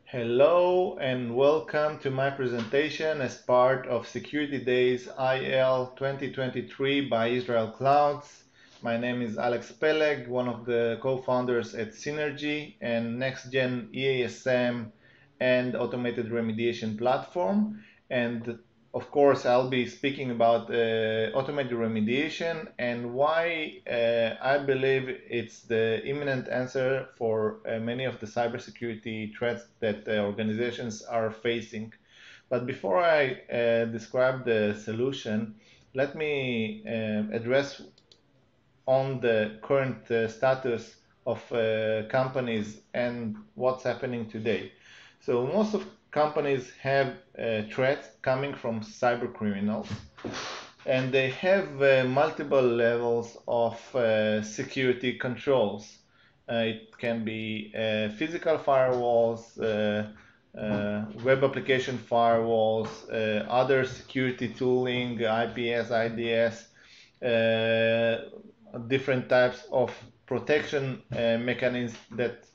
Hello and welcome to my presentation as part of Security Days IL 2023 by Israel Clouds. My name is Alex Peleg, one of the co-founders at Synergy and NextGen EASM and automated remediation platform. And of course, I'll be speaking about automated remediation and why I believe it's the imminent answer for many of the cybersecurity threats that organizations are facing. But before I describe the solution, let me address on the current status of companies and what's happening today. So most of companies have threats coming from cyber criminals, and they have multiple levels of security controls. It can be physical firewalls, web application firewalls, other security tooling, IPS, IDS, different types of protection mechanisms that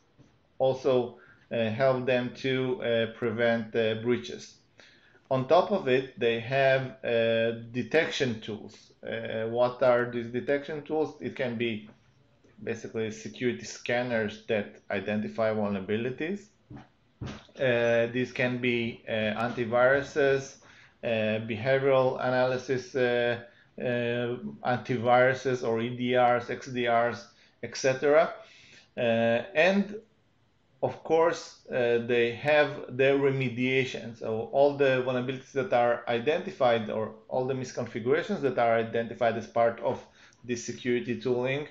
also help them to prevent breaches. On top of it, they have detection tools. What are these detection tools? It can be basically security scanners that identify vulnerabilities. These can be antiviruses, behavioral analysis, antiviruses or EDRs, XDRs, etc. And of course, they have their remediation. So all the vulnerabilities that are identified or all the misconfigurations that are identified as part of this security tooling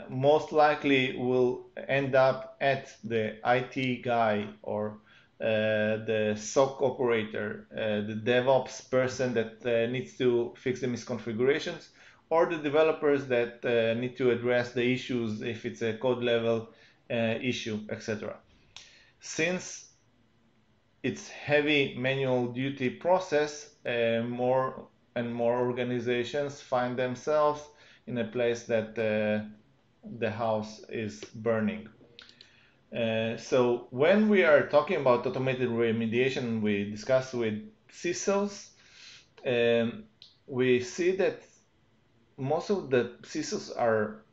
most likely will end up at the IT guy or the SOC operator, the DevOps person that needs to fix the misconfigurations, or the developers that need to address the issues if it's a code level issue, etc. Since it's heavy manual duty process, more and more organizations find themselves in a place that the house is burning. So when we are talking about automated remediation, we discuss with CISOs, we see that most of the CISOs are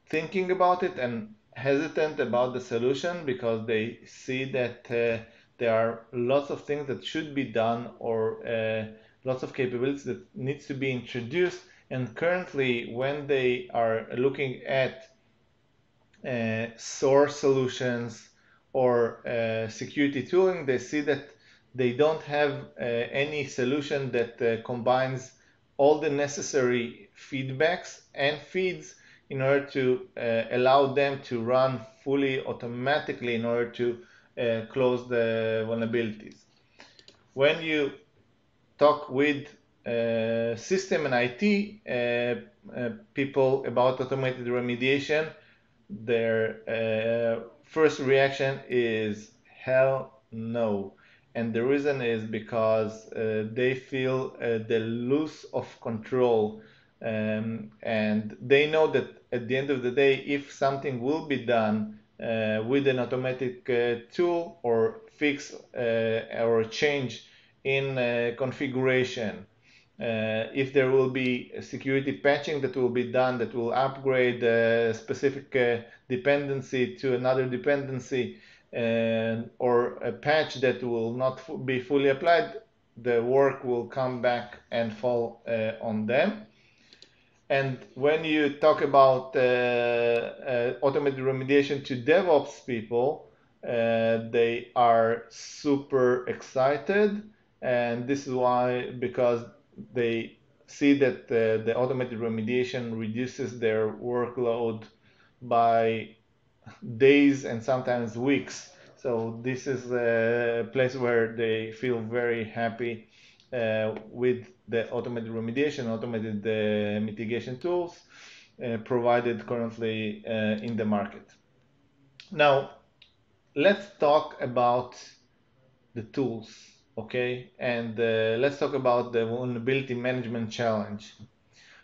thinking about it and hesitant about the solution because they see that there are lots of things that should be done or lots of capabilities that needs to be introduced. And currently, when they are looking at source solutions or security tooling, they see that they don't have any solution that combines all the necessary feedbacks and feeds in order to allow them to run fully automatically in order to close the vulnerabilities. When you talk with system and IT people about automated remediation, their first reaction is hell no. And the reason is because they feel the loss of control, and they know that at the end of the day, if something will be done with an automatic tool or fix or change in configuration, if there will be a security patching that will be done that will upgrade a specific dependency to another dependency, or a patch that will not be fully applied, the work will come back and fall on them. And when you talk about automated remediation to DevOps people, they are super excited, and this is why, because they see that the automated remediation reduces their workload by days and sometimes weeks. So this is a place where they feel very happy with the automated remediation, automated mitigation tools provided currently in the market. Now, let's talk about the tools, okay? And let's talk about the vulnerability management challenge.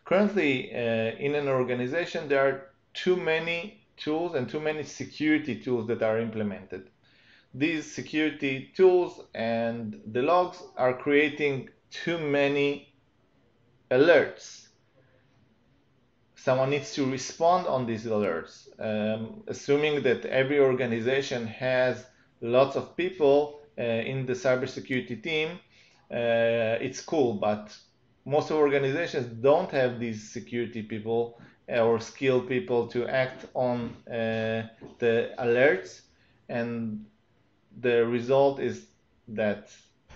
Currently, in an organization, there are too many tools and too many security tools that are implemented. these security tools and the logs are creating too many alerts. Someone needs to respond on these alerts. Assuming that every organization has lots of people in the cybersecurity team, it's cool, but most organizations don't have these security people or skilled people to act on the alerts, and the result is that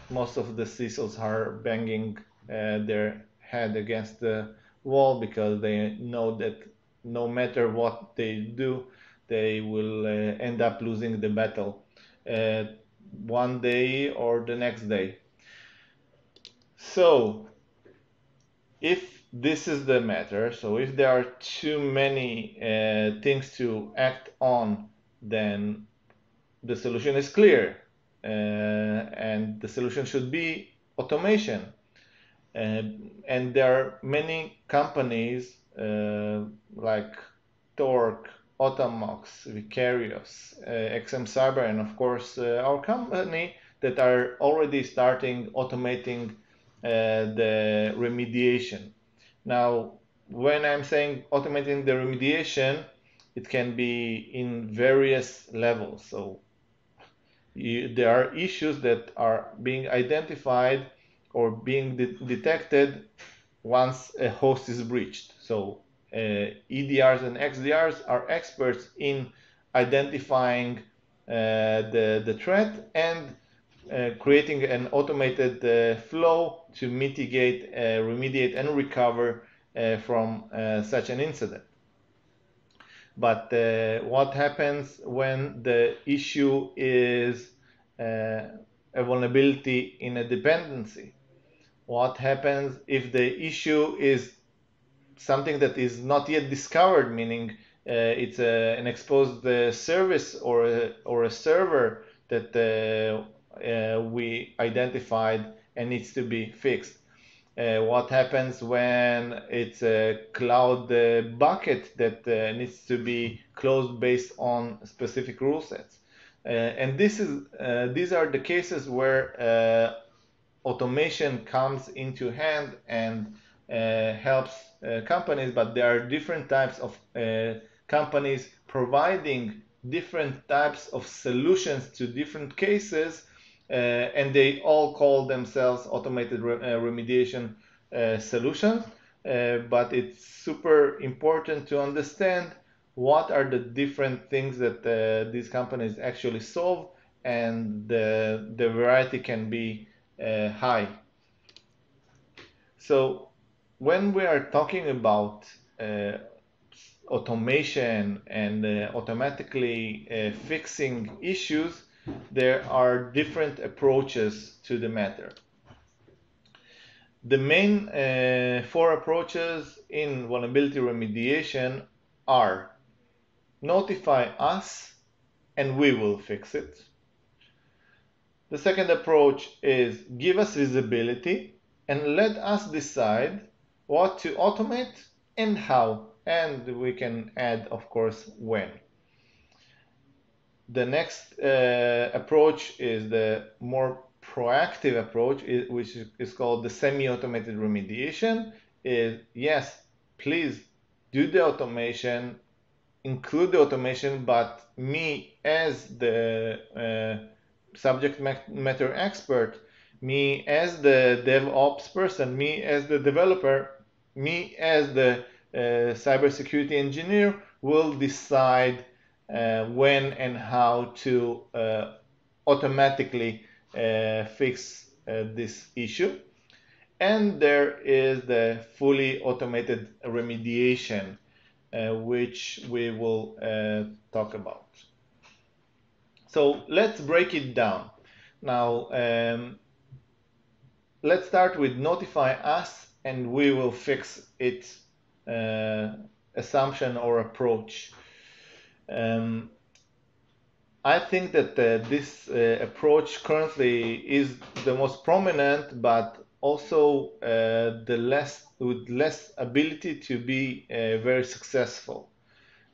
most of the CISOs are banging their head against the wall because they know that no matter what they do, they will end up losing the battle one day or the next day. So if this is the matter, so if there are too many things to act on, then the solution is clear, and the solution should be automation. And there are many companies like Torque, Automox, Vicarious, XM Cyber, and of course our company that are already starting automating the remediation. Now, when I'm saying automating the remediation, it can be in various levels. So there are issues that are being identified or being detected once a host is breached. So EDRs and XDRs are experts in identifying the threat and creating an automated flow to mitigate, remediate, and recover from such an incident. But what happens when the issue is a vulnerability in a dependency? What happens if the issue is something that is not yet discovered, meaning it's an exposed service or a server that we identified and needs to be fixed? What happens when it's a cloud bucket that needs to be closed based on specific rule sets? And these are the cases where automation comes into hand and helps companies, but there are different types of companies providing different types of solutions to different cases, and they all call themselves automated remediation solutions. But it's super important to understand what are the different things that these companies actually solve, and the variety can be high. So when we are talking about automation and automatically fixing issues, there are different approaches to the matter. The main four approaches in vulnerability remediation are: notify us and we will fix it. The second approach is give us visibility and let us decide what to automate and how, and we can add, of course, when. The next approach is the more proactive approach, which is called the semi-automated remediation. Yes, please do the automation, include the automation, but me as the subject matter expert, me as the DevOps person, me as the developer, me as the cybersecurity engineer will decide when and how to automatically fix this issue. And there is the fully automated remediation, which we will talk about. So let's break it down. Now, let's start with notify us and we will fix it assumption or approach. I think that this approach currently is the most prominent, but also with less ability to be very successful.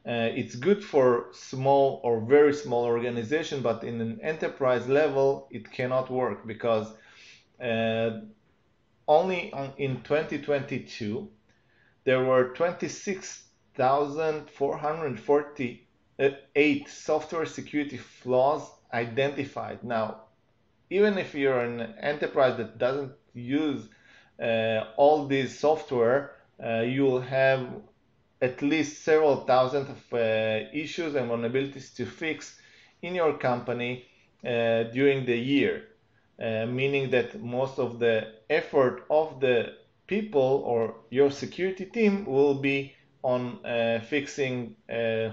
It's good for small or very small organization, but in an enterprise level, it cannot work because only in 2022, there were 26,448 software security flaws identified. Now, even if you're an enterprise that doesn't use all these software, you'll have at least several thousand of issues and vulnerabilities to fix in your company during the year, meaning that most of the effort of the people or your security team will be on fixing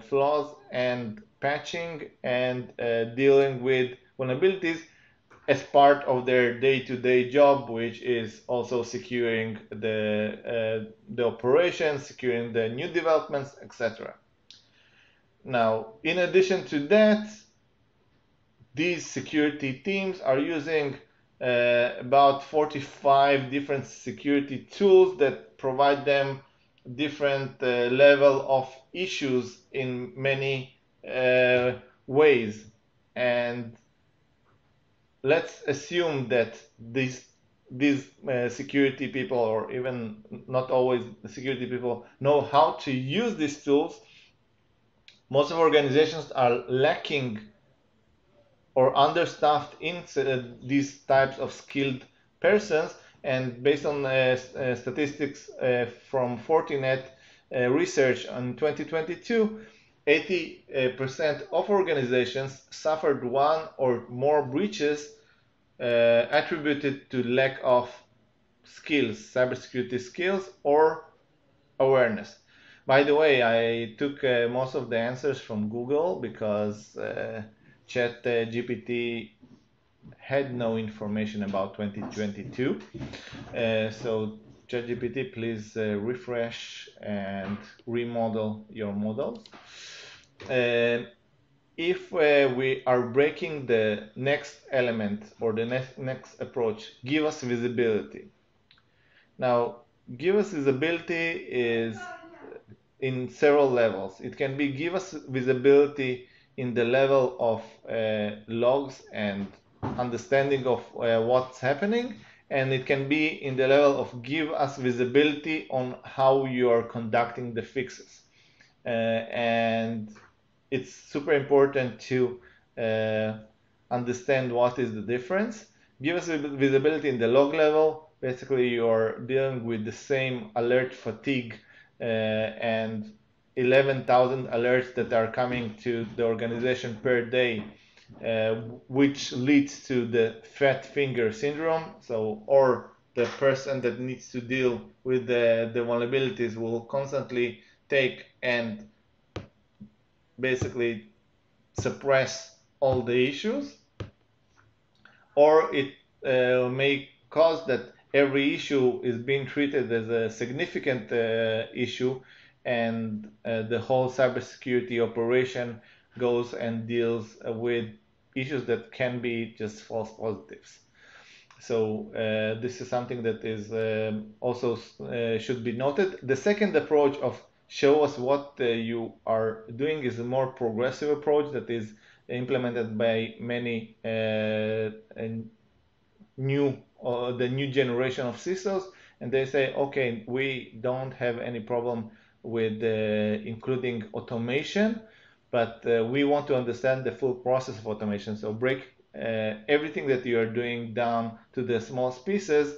flaws and patching and dealing with vulnerabilities as part of their day-to-day job, which is also securing the operation, securing the new developments, etc. Now, in addition to that, these security teams are using about 45 different security tools that provide them different level of issues in many ways. And let's assume that these security people, or even not always the security people, know how to use these tools. Most of organizations are lacking or understaffed in these types of skilled persons, and based on statistics from Fortinet research in 2022, 80% of organizations suffered one or more breaches attributed to lack of skills, cybersecurity skills, or awareness. By the way, I took most of the answers from Google because ChatGPT had no information about 2022. So ChatGPT, please refresh and remodel your models. If we are breaking the next element or the next approach, give us visibility. Now, give us visibility is in several levels. It can be give us visibility in the level of logs and understanding of what's happening, and it can be in the level of give us visibility on how you are conducting the fixes. And it's super important to understand what is the difference. Give us visibility in the log level. Basically, you're dealing with the same alert fatigue and 11,000 alerts that are coming to the organization per day, which leads to the fat finger syndrome. So, or the person that needs to deal with the vulnerabilities will constantly take and basically suppress all the issues, or it may cause that every issue is being treated as a significant issue, and the whole cybersecurity operation goes and deals with issues that can be just false positives. So this is something that is also should be noted. The second approach of show us what you are doing is a more progressive approach that is implemented by many the new generation of CISOs, and they say, okay, we don't have any problem with including automation, but we want to understand the full process of automation. So break everything that you are doing down to the smallest pieces,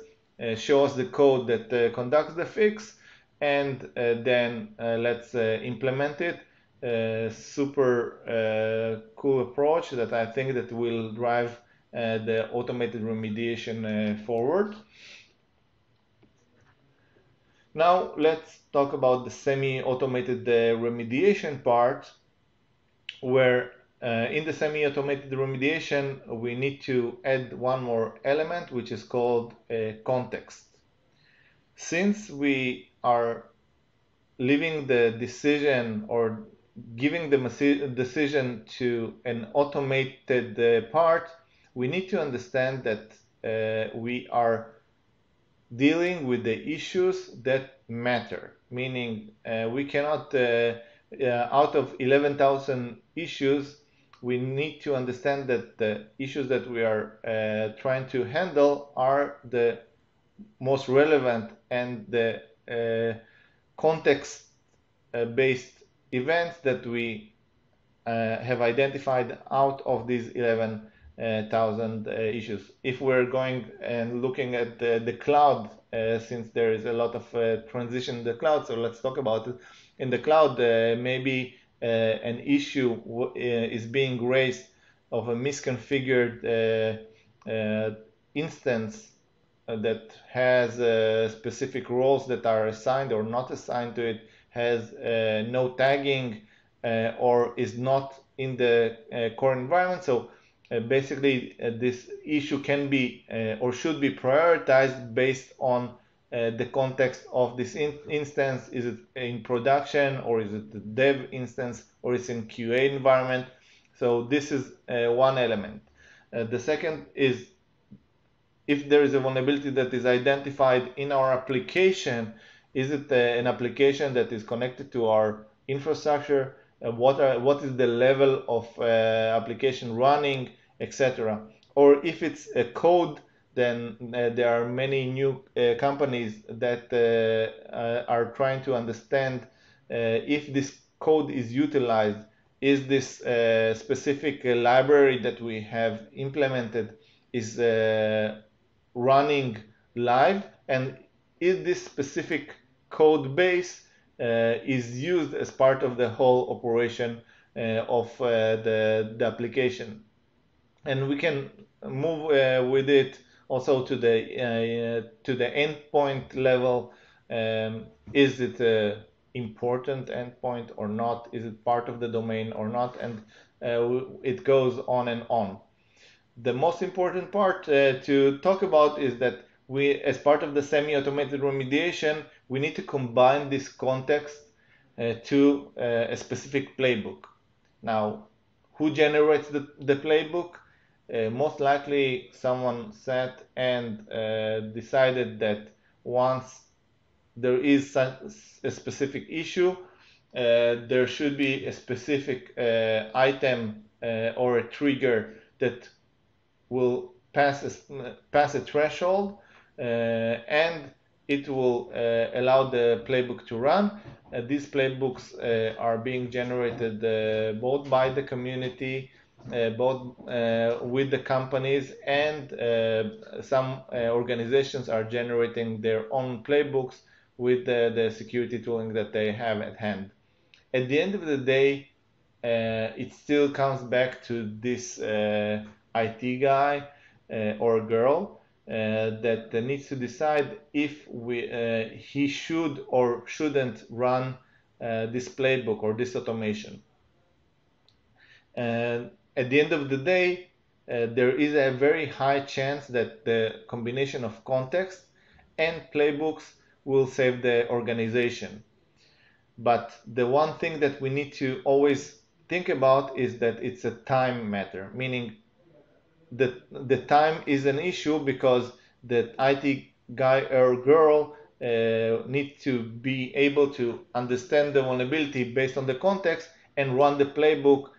show us the code that conducts the fix, and then let's implement it. Super cool approach that I think that will drive the automated remediation forward. Now let's talk about the semi-automated remediation part, where in the semi-automated remediation we need to add one more element, which is called context. Since we are leaving the decision or giving the decision to an automated part, we need to understand that we are dealing with the issues that matter, meaning we cannot out of 11,000 issues, we need to understand that the issues that we are trying to handle are the most relevant and the context-based events that we have identified out of these 11,000 issues. If we're going and looking at the cloud, since there is a lot of transition in the cloud, so let's talk about it. In the cloud, maybe an issue is being raised of a misconfigured instance that has specific roles that are assigned or not assigned to it, has no tagging, or is not in the core environment. So basically, this issue can be or should be prioritized based on the context of this instance. Is it in production, or is it a dev instance, or is it in QA environment? So this is one element. The second is, if there is a vulnerability that is identified in our application, is it an application that is connected to our infrastructure? What is the level of application running, etc. Or if it's a code, then there are many new companies that are trying to understand if this code is utilized. Is this specific library that we have implemented is running live, and is this specific code base is used as part of the whole operation of the application. And we can move with it also to the endpoint level. Is it an important endpoint or not? Is it part of the domain or not? And it goes on and on. The most important part to talk about is that we, as part of the semi-automated remediation, we need to combine this context to a specific playbook. Now, who generates the playbook? Most likely someone sat and decided that once there is a specific issue, there should be a specific item or a trigger that will pass a threshold, and it will allow the playbook to run. These playbooks are being generated both by the community, both with the companies, and some organizations are generating their own playbooks with the security tooling that they have at hand. At the end of the day, it still comes back to this IT guy or girl that needs to decide if he should or shouldn't run this playbook or this automation. And at the end of the day, there is a very high chance that the combination of context and playbooks will save the organization. But the one thing that we need to always think about is that it's a time matter, meaning the time is an issue, because the IT guy or girl need to be able to understand the vulnerability based on the context and run the playbook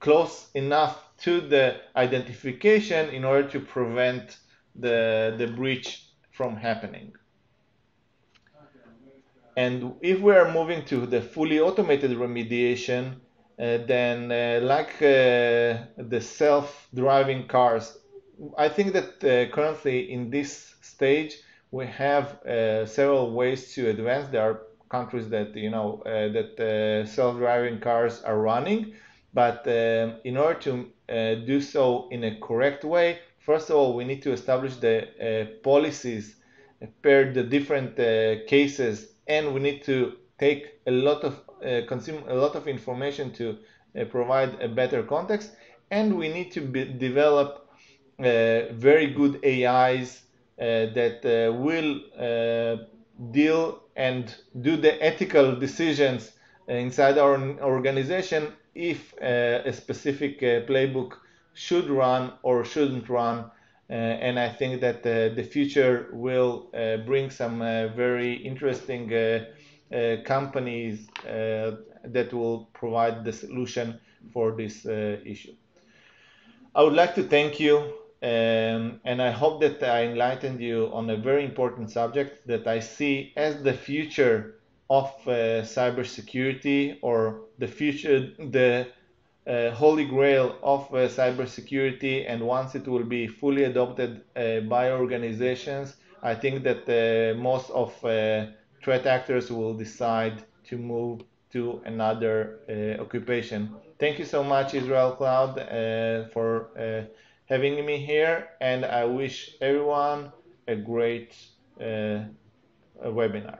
close enough to the identification in order to prevent the breach from happening. And if we are moving to the fully automated remediation, then like the self-driving cars, I think that currently in this stage we have several ways to advance. There are countries that that self-driving cars are running, but in order to do so in a correct way, first of all we need to establish the policies per the different cases, and we need to take a lot of consume a lot of information to provide a better context, and we need to develop very good AIs that will deal and do the ethical decisions inside our organization if a specific playbook should run or shouldn't run. And I think that the future will bring some very interesting companies that will provide the solution for this issue. I would like to thank you, and I hope that I enlightened you on a very important subject that I see as the future of cybersecurity, or the holy grail of cybersecurity. And once it will be fully adopted by organizations, I think that most of threat actors will decide to move to another occupation. Thank you so much, Israel Cloud, for having me here, and I wish everyone a great webinar.